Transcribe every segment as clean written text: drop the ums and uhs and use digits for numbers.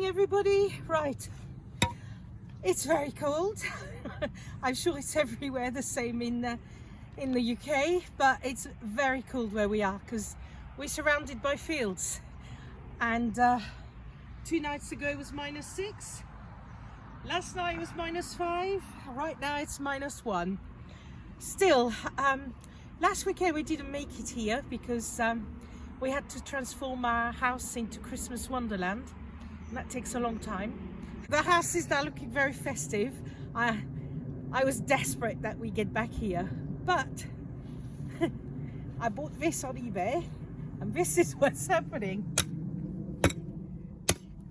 everybody. Right, it's very cold. I'm sure it's everywhere the same in the UK, but it's very cold where we are because we're surrounded by fields. And 2 nights ago it was -6. Last night it was -5. Right now it's -1. Still, last weekend we didn't make it here because we had to transform our house into Christmas wonderland, and that takes a long time. The house is now looking very festive. I was desperate that we get back here, but I bought this on eBay, and this is what's happening.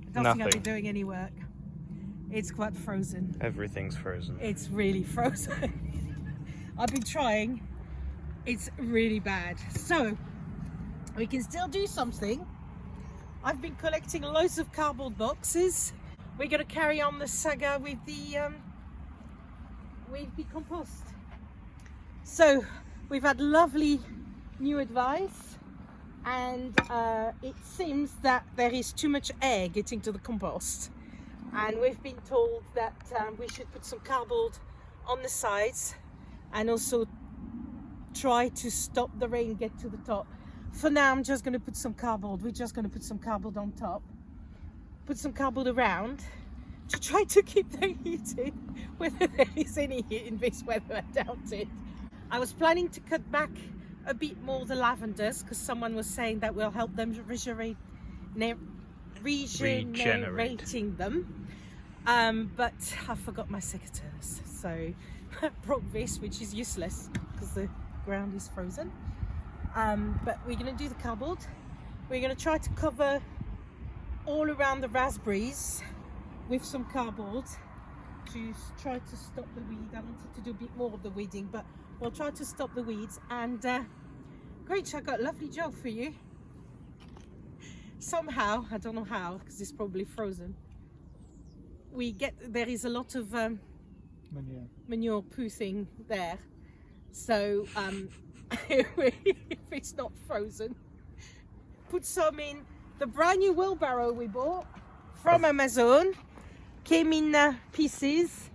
I don't think I'll be doing any work. It's quite frozen. Everything's frozen. It's really frozen. I've been trying. It's really bad. So we can still do something. I've been collecting loads of cardboard boxes. We're going to carry on the saga with the compost. So we've had lovely new advice, and it seems that there is too much air getting to the compost, and we've been told that we should put some cardboard on the sides and also try to stop the rain get to the top. For now I'm just going to put some cardboard. We're just going to put some cardboard on top, put some cardboard around to try to keep the heat in. Whether there is any heat in this weather, I doubt it. I was planning to cut back a bit more the lavenders because someone was saying that will help them regenerating them, but I forgot my secateurs, so I brought this, which is useless because the ground is frozen. But we're going to do the cardboard. We're going to try to cover all around the raspberries with some cardboard to try to stop the weed. I wanted to do a bit more of the weeding, but we'll try to stop the weeds. And Grinch, I got a lovely job for you. Somehow, I don't know how, because it's probably frozen, there is a lot of manure poo thing there. So if it's not frozen, put some in the brand new wheelbarrow we bought from Amazon. Came in pieces,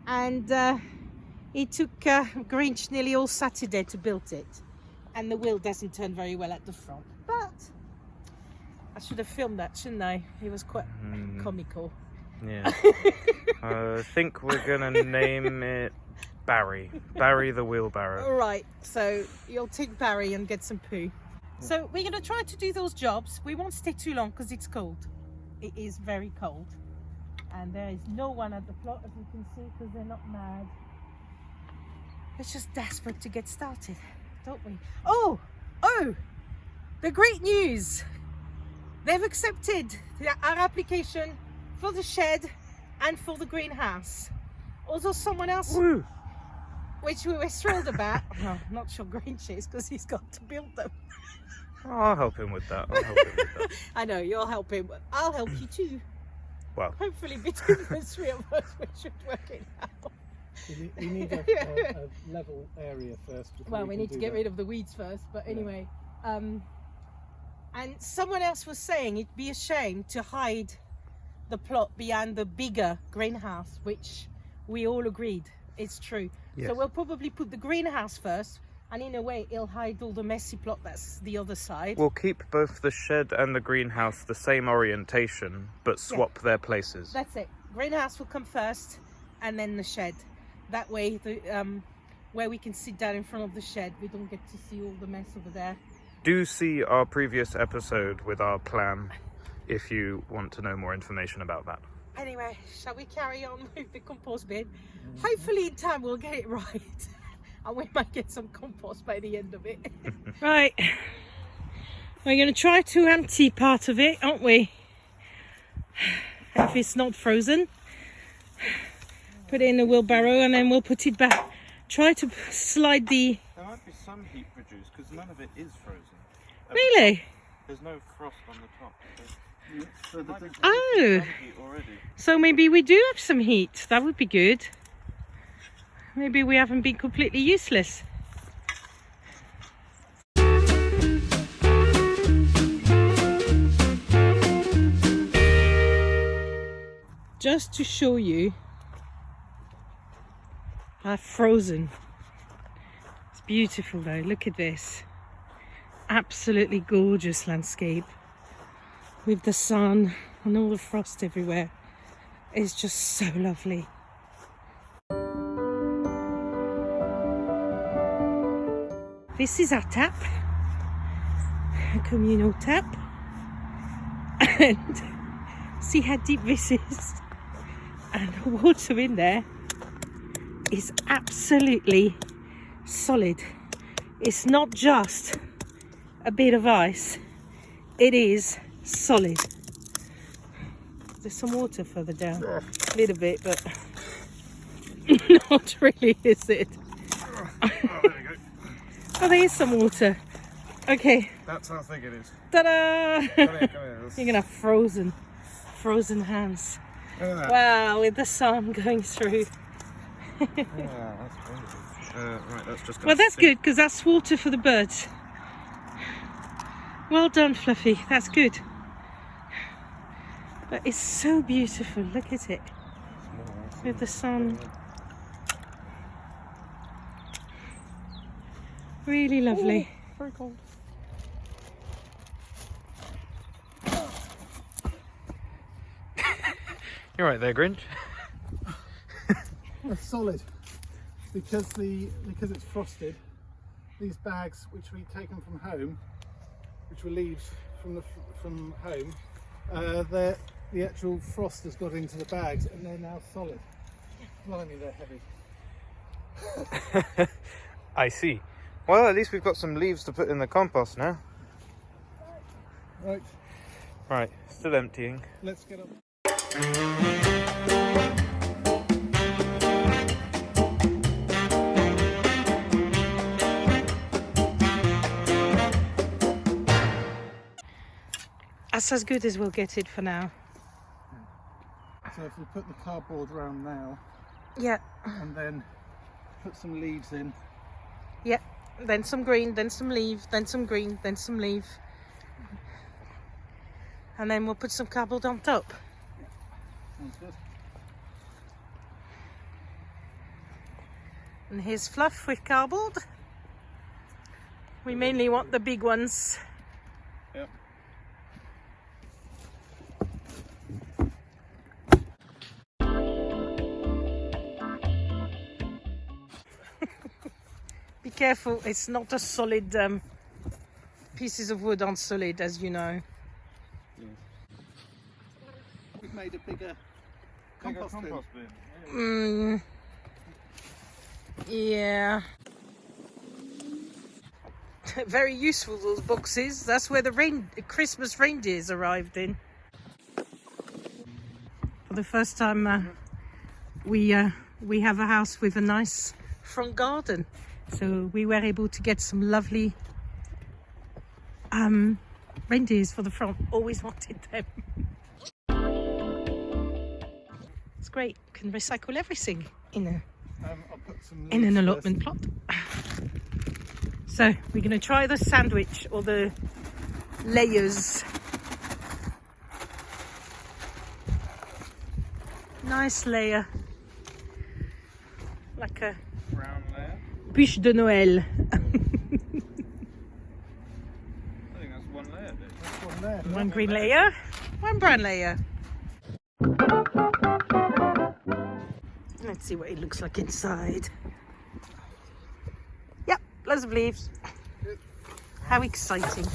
and it took Grinch nearly all Saturday to build it, and the wheel doesn't turn very well at the front, but I should have filmed that, shouldn't I? It was quite comical. Yeah. I think we're gonna name it Barry the wheelbarrow. All right, so you'll take Barry and get some poo. So we're gonna try to do those jobs. We won't stay too long because it's cold. It is very cold, and there is no one at the plot, as you can see, because they're not mad. It's just desperate to get started, don't we? Oh, the great news. They've accepted our application for the shed and for the greenhouse. Also someone else, Woo. which we were thrilled about. Well, not sure Grinch is, because he's got to build them. I'll help him with that. I know, you'll help him, but I'll help you too. Well, hopefully between the 3 of us we should work it out. We need a level area first. Well, we need to get rid of the weeds first, but anyway. And someone else was saying it'd be a shame to hide the plot behind the bigger greenhouse, which we all agreed it's true. yes. So we'll probably put the greenhouse first, and in a way it'll hide all the messy plot that's the other side. We'll keep both the shed and the greenhouse the same orientation, but swap their places. That's it. Greenhouse will come first, and then the shed. That way, where we can sit down in front of the shed, we don't get to see all the mess over there. Do see our previous episode with our plan if you want to know more information about that. Anyway, shall we carry on with the compost bin? Hopefully in time we'll get it right. And we might get some compost by the end of it. Right. We're going to try to empty part of it, aren't we? If it's not frozen. Put it in the wheelbarrow and then we'll put it back. Try to slide the... There might be some heat produced because none of it is frozen. Really? There's no frost on the top. Oh, so maybe we do have some heat. That would be good. Maybe we haven't been completely useless. just to show you how frozen. It's beautiful though, look at this. Absolutely gorgeous landscape with the sun and all the frost everywhere. It's just so lovely. This is our tap, a communal tap, and see how deep this is, and the water in there is absolutely solid. It's not just a bit of ice, it is solid. There's some water further down, a little bit, but not really, is it? Oh, there we go. Oh, there is some water. Okay. That's how thick it is. Ta-da! Come here. You're gonna have frozen hands. Look at that. Wow, with the sun going through. Oh, that's crazy. Right, that's just. Well, that's good because that's water for the birds. Well done, Fluffy. That's good. But it's so beautiful. Look at it with the sun. Really lovely. Ooh, very cold. You're right there, Grinch. It's solid because it's frosted. These bags, which we'd taken from home, which were leaves from home, the actual frost has got into the bags and they're now solid. Blimey, they're heavy. I see. Well, at least we've got some leaves to put in the compost now. Right, Right, still emptying. let's get up. That's as good as we'll get it for now. So if we put the cardboard around now Yeah, and then put some leaves in, yeah. Then some green, then some leaf, then some green, then some leaf. And then we'll put some cardboard on top. sounds good. And here's Fluff with cardboard. We mainly want the big ones. Yep. Be careful, it's not a solid, pieces of wood aren't solid, as you know. We've made a bigger compost bin. Yeah. Very useful, those boxes. That's where the Christmas reindeers arrived in. For the first time, we have a house with a nice front garden. So we were able to get some lovely reindeers for the front. Always wanted them. It's great. You can recycle everything in I'll put some an leaves allotment plot. So we're going to try the sandwich or the layers. Nice layer, like a Brown layer. bûche de Noël. I think that's one layer, dude. That's one there. One green layer, one brown layer. Let's see what it looks like inside. Yep, loads of leaves. How exciting.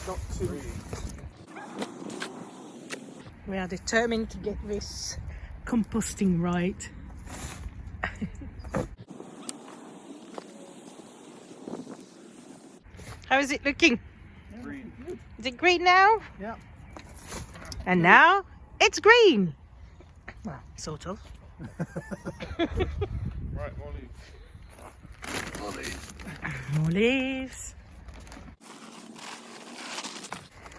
Not too. We are determined to get this composting right. How is it looking? Green. Is it green now? Yeah. And now it's green. Well, sort of. Right, more leaves. More leaves. More leaves.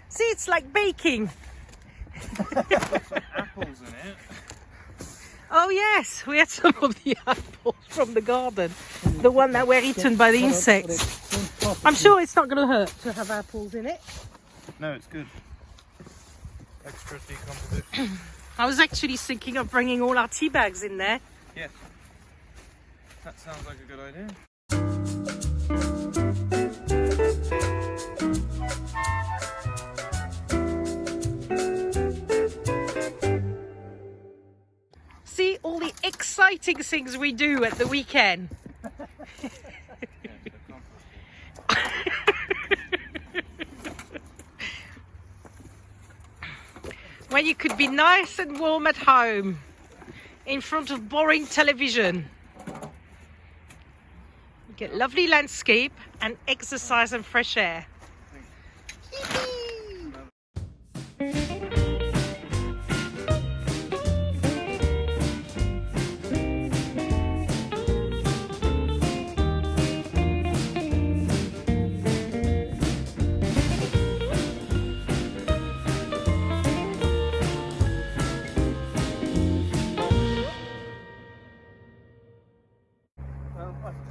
See, it's like baking. Apples in it. Oh yes, we had some of the apples from the garden. The one that were eaten by the insects. I'm sure it's not going to hurt to have apples in it. No, it's good. Extra decomposition. I was actually thinking of bringing all our tea bags in there. Yes. That sounds like a good idea. See all the exciting things we do at the weekend. When you could be nice and warm at home in front of boring television. You get lovely landscape and exercise and fresh air.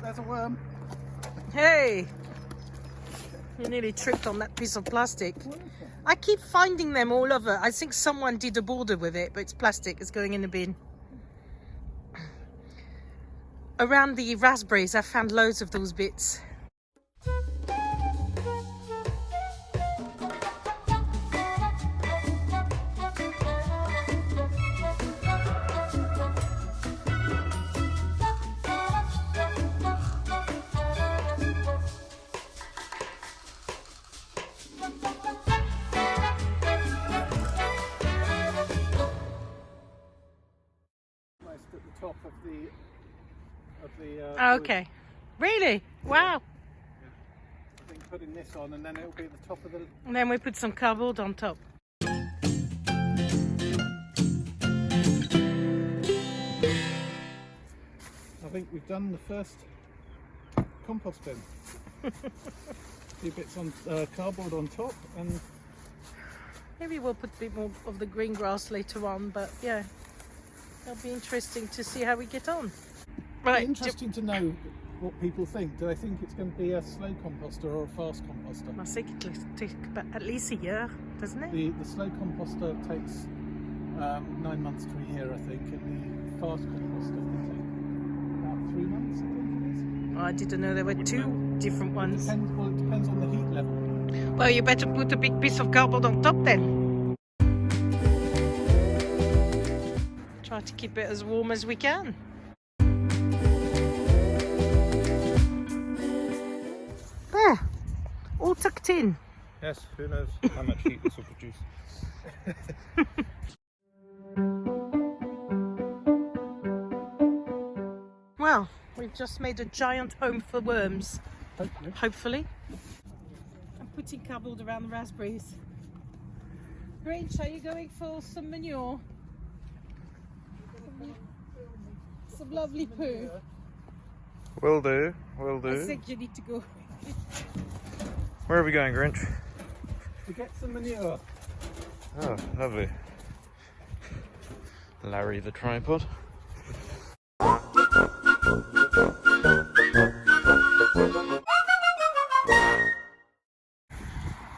There's a worm. Hey! You nearly tripped on that piece of plastic. I keep finding them all over. I think someone did a border with it, but it's plastic. It's going in the bin. Around the raspberries, I found loads of those bits. At the top of the Okay. Really? Wow. I think putting this on and then it'll be at the top of the. And then we put some cardboard on top. I think we've done the first compost bin. A few bits on cardboard on top, and Maybe we'll put a bit more of the green grass later on, but yeah, it'll be interesting to see how we get on. Right. interesting to know what people think. Do they think it's going to be a slow composter or a fast composter? I think it'll take about at least a year, doesn't it? The slow composter takes 9 months to a year, I think, and the fast composter can take about 3 months, I think it is. Oh, I didn't know there were two different ones. It depends on the heat level. Well, you better put a big piece of cardboard on top then. Try to keep it as warm as we can. There, all tucked in. Yes, who knows how much heat this will produce. Well, we've just made a giant home for worms. Hopefully. I'm putting cardboard around the raspberries. Grinch, are you going for some manure? Some lovely poo. Will do, will I do. think you need to go. Where are we going, Grinch? To get some manure. Oh, lovely. Larry the tripod.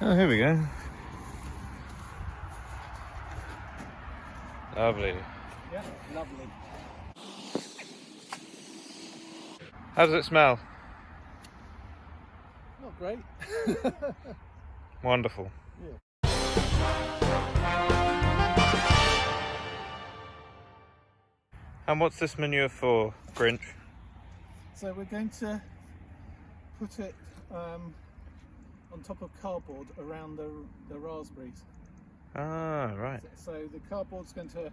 Oh, here we go. Lovely. Yeah, lovely. How does it smell? Not great. Wonderful. Yeah. And what's this manure for, Grinch? So we're going to put it on top of cardboard around the raspberries. Ah, right. So the cardboard's going to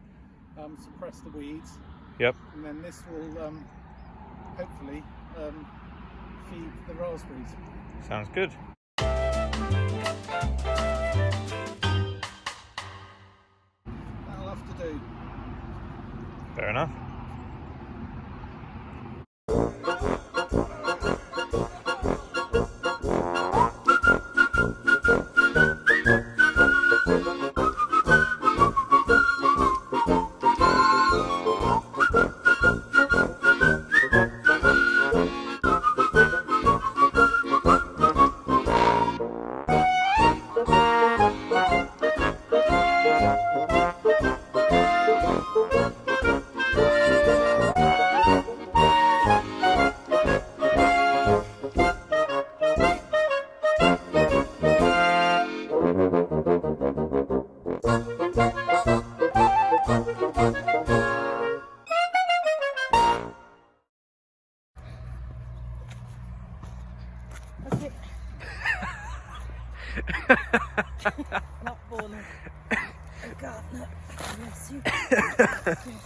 suppress the weeds. Yep. And then this will hopefully feed the raspberries. Sounds good. That'll have to do. Fair enough. Okay. Not born a gardener. Bless you. Okay.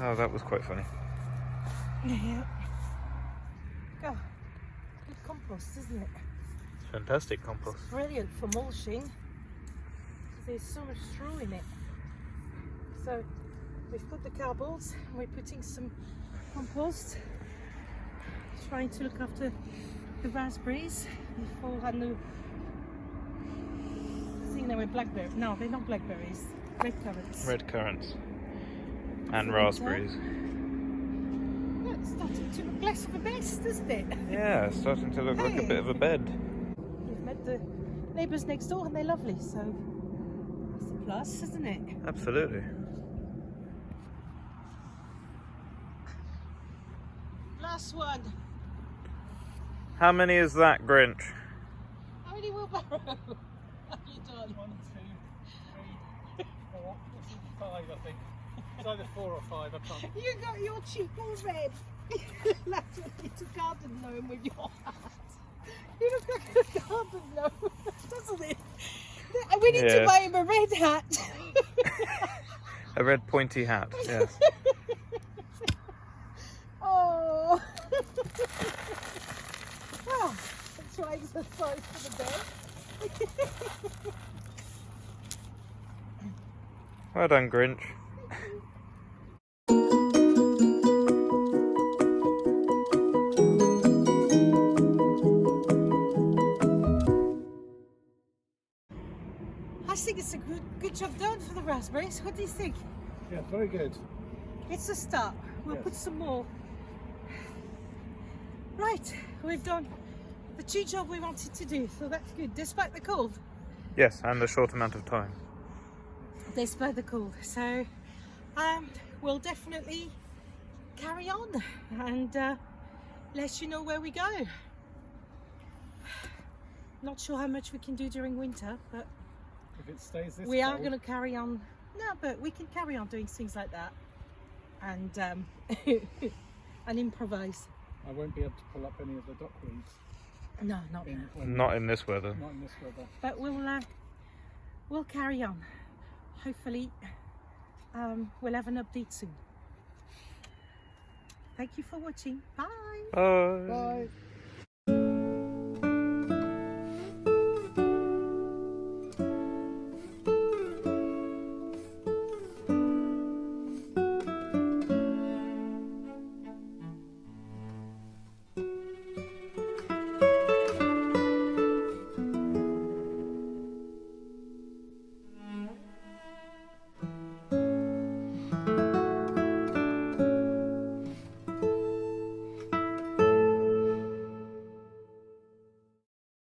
Oh, that was quite funny. Yeah. Oh, good compost, isn't it? Fantastic compost. Brilliant for mulching. There's so much straw in it. So we've put the cardboards and we're putting some compost. Trying to look after the raspberries before I know. I think they were blackberries. No, they're not blackberries. Red currants. Red currants. And For raspberries. Yeah, it's starting to look less of a mess, doesn't it? Yeah, it's starting to look like a bit of a bed. We've met the neighbours next door and they're lovely, so it's a plus, isn't it? Absolutely. Last one. How many is that, Grinch? How many wheelbarrow have you done? 1, 2, 3, 4. This is 5, I think. It's either 4 or 5. I can't. You got your cheek all red. That's what it's a garden gnome with your hat. You look like a garden gnome, doesn't it? We need to Yeah. buy him a red hat. A red pointy hat, yes. Oh. Well, that's why exercise for the day. Well done, Grinch. I think it's a good job done for the raspberries. What do you think? Yeah, very good. It's a start. We'll Yes. put some more. Right, we've done the 2 jobs we wanted to do, so that's good, despite the cold. Yes, and a short amount of time. Despite the cold. So we'll definitely carry on and let you know where we go. Not sure how much we can do during winter, but If it stays this we are cold, going to carry on. No, but we can carry on doing things like that and and improvise. I won't be able to pull up any of the duckweeds. No, not In, now. when- Not in this weather. Not in this weather. But we'll carry on. Hopefully we'll have an update soon. Thank you for watching. Bye. Bye. Bye.